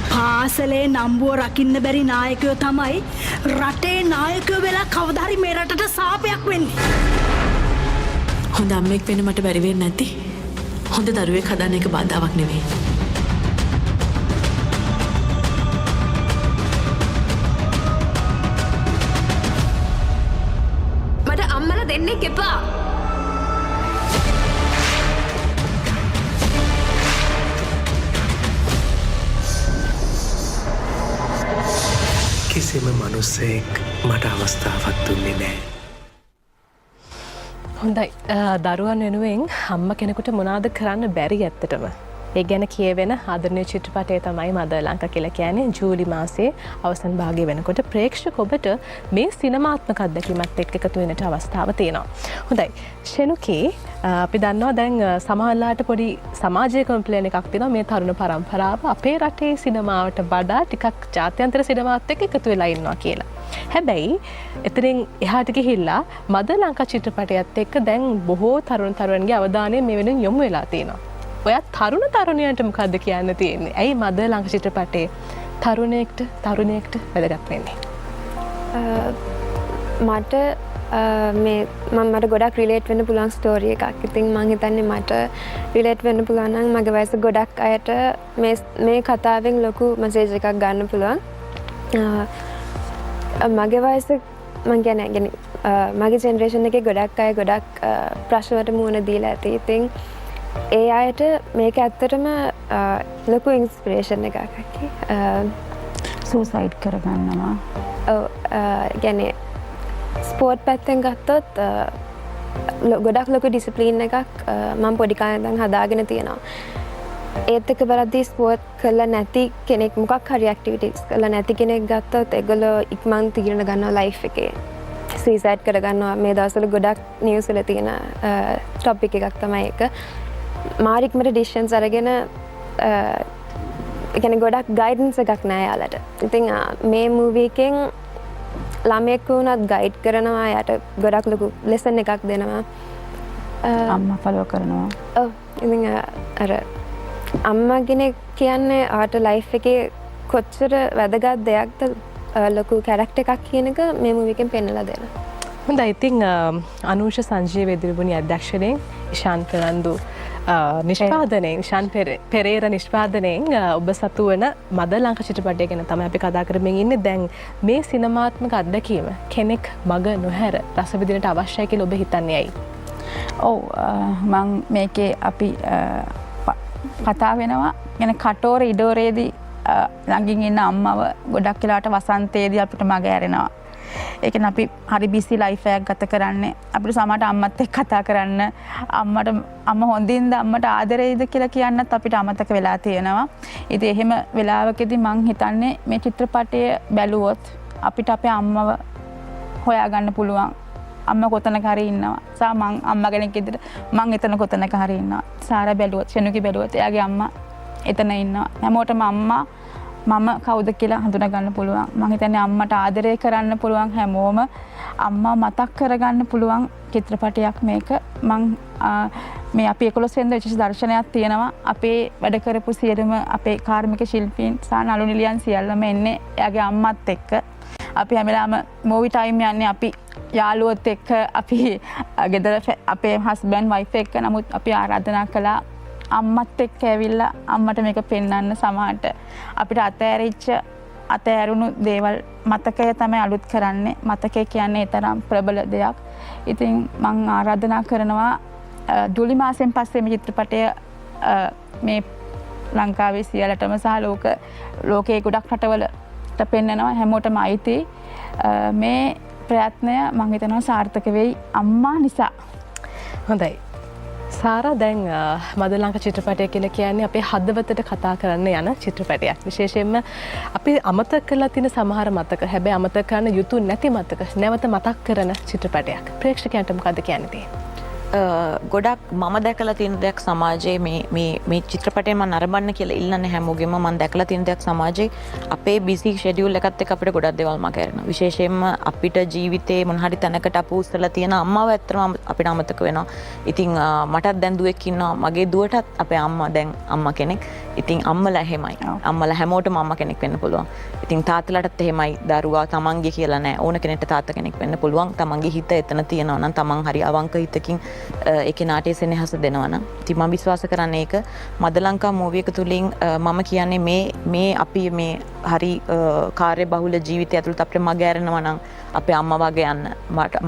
පාසලේ නම්බුව රකින්න බැරි නායකයෝ තමයි රටේ නායකයෝ වෙලා කවදා හරි මේ රටට සාපයක් වෙන්නේ. හොඳ අම්මෙක් වෙන්න මට බැරි වෙන්නේ නැති. හොඳ දරුවෙක් හදන්න එක බාධාවක් නෙවෙයි. දෙන්නෙක් එපා. කිසිම මනුස්සයෙක් මට අවස්ථාවක් දුන්නේ නෑ. හොඳයි දරුවන් වෙනුවෙන් අම්ම කෙනෙකුට මොනාද කරන්න බැරි ඇත්තටම. ඒ ගැන කියවෙන ආදරණීය චිත්‍රපටය තමයි මදර් ලංකා කියලා කියන්නේ. ජූලි මාසයේ අවසන් භාගය වෙනකොට ප්‍රේක්ෂක ඔබට මේ සිනමාත්මක අත්දැකීමත් එක්ක එකතු වෙන්නට අවස්ථාව තියෙනවා. හොඳයි. ෂෙනුකී අපි දන්නවා දැන් සමහරලාට පොඩි සමාජයේ කම්ප්ලේන් එකක් තියෙනවා මේ තරුණ පරම්පරාව අපේ රටේ සිනමාවට වඩා ටිකක් ජාත්‍යන්තර සිනමාවත් එක්ක එකතු වෙලා ඉන්නවා කියලා. හැබැයි එතනින් එහාට ගිහිල්ලා මදර් ලංකා චිත්‍රපටයත් එක්ක දැන් බොහෝ තරුණගේ අවධානය මේ වෙනුවෙන් යොමු වෙලා තියෙනවා. ඔයා තරුණ තරුණියන්ට මොකද්ද කියන්න තියෙන්නේ? ඇයි මදර් ලංකා චිත්‍රපටයේ තරුණයෙක්ට වැදගත් වෙන්නේ? මට ගොඩක් රිලේට් වෙන්න පුළුවන් ස්ටෝරි එකක්. ඉතින් මම හිතන්නේ මට රිලේට් වෙන්න පුළුවන් නම් මගේ වයස ගොඩක් අයට මේ කතාවෙන් ලොකු මැසේජ් එකක් ගන්න පුළුවන්. මගේ වයස මම කියන්නේ මගේ ජෙනරේෂන් එකේ ගොඩක් අය ගොඩක් ප්‍රශ්න වලට මුහුණ දීලා ඇති. ඉතින් ඒ අයට මේක ඇත්තටම ලොකු ඉන්ස්පිරේෂන් එකක්. සූසයිඩ් කරගන්නවා. ඔව් කියන්නේ ස්පෝර්ට් පැත්තෙන් ගත්තොත් ගොඩක් ලොකු ඩිසිප්ලින් එකක් මම පොඩි කාලේ ඉඳන් හදාගෙන තියෙනවා. ඒත් එක්ක බලද්දී ස්පෝර්ට් කරලා නැති කෙනෙක් මොකක් හරි ඇක්ටිවිටිස් කරලා නැති කෙනෙක් ගත්තොත් ඒගොල්ලෝ ඉක්මන් තීරණ ගන්නවා ලයිෆ් එකේ. සුයිසයිඩ් කරගන්නවා. මේ දවස්වල ගොඩක් නිවුස් වල තියෙන ටොපික් එකක් තමයි ඒක. මාරික්මට ඩිසිෂන්ස් අරගෙන කියන්නේ ගොඩක් ගයිඩන්ස් එකක් නෑ යාලට. ඉතින් මේ මූවි එකෙන් ළමයෙක් වුණත් ගයිඩ් කරනවා, යාට ගොඩක් ලොකු ලෙසන් එකක් දෙනවා. අම්මා ෆලෝ කරනවා. ඔව් ඉතින් අර අම්මා කෙනෙක් කියන්නේ ආට ලයිෆ් එකේ කොච්චර වැදගත් දෙයක්ද ලොකු කැරක්ටර් එකක් කියන එක මේ මූවි එකෙන් පෙන්නලා දෙනවා. හොඳයි. ඉතින් අනුෂ සංජීව ඉදිරිපුණි අධ්‍යක්ෂණයෙන් ඉෂාන් පෙරන්දු නිෂ්පාදනයෙන් ෂාන් පෙරේර නිෂ්පාදනයෙන් ඔබ සතු වන මදර් ලංකා චිත්‍රපටය ගැන තමයි අපි කතා කරමින් ඉන්නේ. දැන් මේ සිනමාත්මක අත්දැකීම කෙනෙක් මග නොහැර රස විඳින්නට අවශ්‍යයි කියලා ඔබ හිතන්නේ ඇයි? ඔව් මම මේකේ අපි කතා වෙනවා يعني කටෝර ඉඩෝරේදී ළඟින් ඉන්න අම්මව ගොඩක් වෙලාවට වසන්තයේදී අපිට මග ඇරෙනවා. ඒ කියන්නේ අපි හරි බිසි ලයිෆ් එකක් ගත කරන්නේ. අපිට සමහරට අම්මත් එක්ක කතා කරන්න අම්මා හොඳින්ද අම්මට ආදරෙයිද කියලා කියන්නත් අපිට අමතක වෙලා තියෙනවා. ඉතින් එහෙම වෙලාවකදී මං හිතන්නේ මේ චිත්‍රපටය බැලුවොත් අපිට අපේ අම්මව හොයාගන්න පුළුවන්. අම්මා කොතනක හරි ඉන්නවා. මං අම්මා කෙනෙක් විදිහට මං එතන කොතනක හරි ඉන්නවා. සාරා බැලුවොත්, ෂෙනුකි බැලුවොත් එයාගේ අම්මා එතන ඉන්නවා. හැමෝටම අම්මා මම කවුද කියලා හඳුනගන්න පුළුවන්. මම හිතන්නේ අම්මට ආදරය කරන්න පුළුවන් හැමෝම අම්මා මතක් කරගන්න පුළුවන් චිත්‍රපටයක් මේක. මං මේ අපි 11 වෙනිදා විශේෂ දර්ශනයක් තියෙනවා. අපේ වැඩ කරපු සියලුම අපේ කාර්මික ශිල්පීන් සහ නළු නිලියන් සියල්ලම එන්නේ එයාගේ අම්මත් එක්ක. අපි හැම වෙලාවම මූවි ටයිම් යන්නේ අපි යාළුවොත් එක්ක අපි ගෙදර අපේ හස්බන්ඩ් වයිෆ් එක්ක. නමුත් අපි ආරාධනා කළා අම්මත් එක්ක ඇවිල්ලා අම්මට මේක පෙන්වන්න. සමහරට අපිට අතෑරුණු දේවල් මතකය තමයි අලුත් කරන්නේ. මතකය කියන්නේ තරම් ප්‍රබල දෙයක්. ඉතින් මම ආරාධනා කරනවා ජූලි මාසෙන් පස්සේ මේ චිත්‍රපටය මේ ලංකාවේ සියලටම සහ ලෝකයේ ගොඩක් රටවලට පෙන්වනවා. හැමෝටම අයිති මේ ප්‍රයත්නය මම හිතනවා සාර්ථක වෙයි අම්මා නිසා. හොඳයි. සාරා දැන් මදලංක චිත්‍රපටය කියලා කියන්නේ අපේ හදවතට කතා කරන්න යන චිත්‍රපටයක්. විශේෂයෙන්ම අපි අමතක කරලා තියෙන සමහර මතක, හැබැයි අමතක කරන්න යුතු නැති මතක නැවත මතක් කරන චිත්‍රපටයක්. ප්‍රේක්ෂකයන්ට මොකද කියන්න තියෙන්නේ? ගොඩක් මම දැකලා තියෙන දෙයක් සමාජයේ මේ චිත්‍රපටය මම නරඹන්න කියලා ඉල්ලන්නේ හැමෝගෙම මම දැකලා තියෙන දෙයක් සමාජයේ අපේ බිසි ෂෙඩියුල් එකත් එක්ක අපිට ගොඩක් දේවල් මගහැරෙනවා. විශේෂයෙන්ම අපිට ජීවිතේ මොන හරි තැනකට අපු උස්සලා තියෙන අම්මාව ඇත්තටම අපිට අමතක වෙනවා. ඉතින් මටත් දැන් දුවෙක් ඉන්නවා. මගේ දුවටත් අපේ අම්මා දැන් අම්මා කෙනෙක්. ඉතින් අම්මලා එහෙමයි. අම්මලා හැමෝටම අම්මා කෙනෙක් වෙන්න පුළුවන්. ඉතින් තාත්තලාටත් එහෙමයි. දරුවා තමන්ගේ කියලා නෑ. ඕන කෙනෙක්ට තාත්තා කෙනෙක් වෙන්න පුළුවන්. තමන්ගේ හිත එතන තියෙනවා නම් තමන් හරි අවංක හිතකින් ඒකේ නාට්‍ය සෙනෙහස දෙනවා නම් ඉතින් මම විශ්වාස කරන්නේ ඒක මදලංකා මූවි එක තුලින් මම කියන්නේ මේ අපි මේ හරි කාර්ය බහුල ජීවිතය ඇතුළත අපිට මගහැරෙනවා නම් අපේ අම්මා වගේ යන්න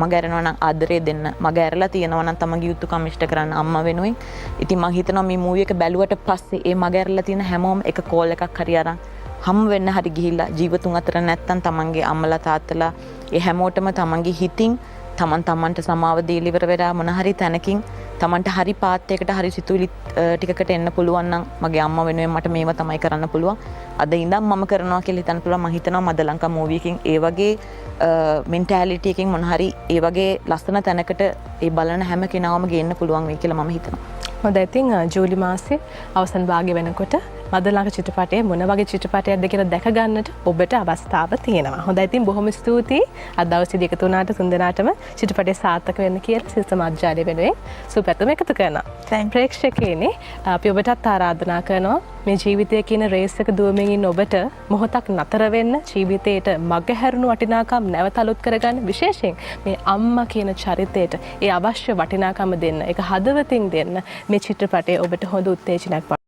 මගහැරෙනවා නම් ආදරය දෙන්න මගහැරලා තියෙනවා නම් තමන්ගේ යුතුයකම් ඉෂ්ට කරන්න අම්මා වෙනුවෙන් ඉතින් මම හිතනවා මේ මූවි එක බැලුවට පස්සේ ඒ මගහැරලා තියෙන හැමෝම එක කෝල් එකක් හරි අරන් හම් වෙන්න හරි ගිහිල්ලා ජීවතුන් අතර නැත්තම් තමන්ගේ අම්මලා තාත්තලා ඒ හැමෝටම තමන්ගේ හිතින් තමන්ට සමාව දීලා ඉවර වෙලා මොන හරි තැනකින් තමන්ට හරි පාත්යකට හරි සිතුවිලි ටිකකට එන්න පුළුවන් නම් මගේ අම්මා වෙනුවෙන් මට මේව තමයි කරන්න පුළුවන්. අද ඉඳන් මම කරනවා කියලා හිතන්න පුළුවන්. මම හිතනවා මදලංකා මූවි එකකින් ඒ වගේ මෙන්ටැලිටි එකකින් මොන හරි ඒ වගේ ලස්සන තැනකට ඒ බලන හැම කෙනාම ගේන්න පුළුවන් වෙයි කියලා මම හිතනවා. හොඳයි. ඉතින් ජූලි මාසේ අවසන් භාගය වෙනකොට මදලංක චිත්‍රපටයේ මොන වගේ චිත්‍රපටයක්ද කියලා දැක ගන්නට ඔබට අවස්ථාව තියෙනවා. හොඳයි. ඉතින් බොහොම ස්තුතියි. අද දවසේදී එකතු වුණාට තුන්දෙනාටම චිත්‍රපටය සාර්ථක වෙන්න කියලා සිල් සමාජාලය වෙනුවෙන් සුපැතුම එකතු කරනවා. ප්‍රේක්ෂකයනි අපි ඔබටත් ආරාධනා කරනවා මේ ජීවිතය කියන රේස් එක දුවමින් ඉන්න ඔබට මොහොතක් නතර වෙන්න ජීවිතේට මගහැරුණු වටිනාකම් නැවත අලුත් කරගන්න විශේෂයෙන් මේ අම්මා කියන චරිතයට ඒ අවශ්‍ය වටිනාකම දෙන්න ඒක හදවතින් දෙන්න මේ චිත්‍රපටය ඔබට හොඳ උත්තේජනයක්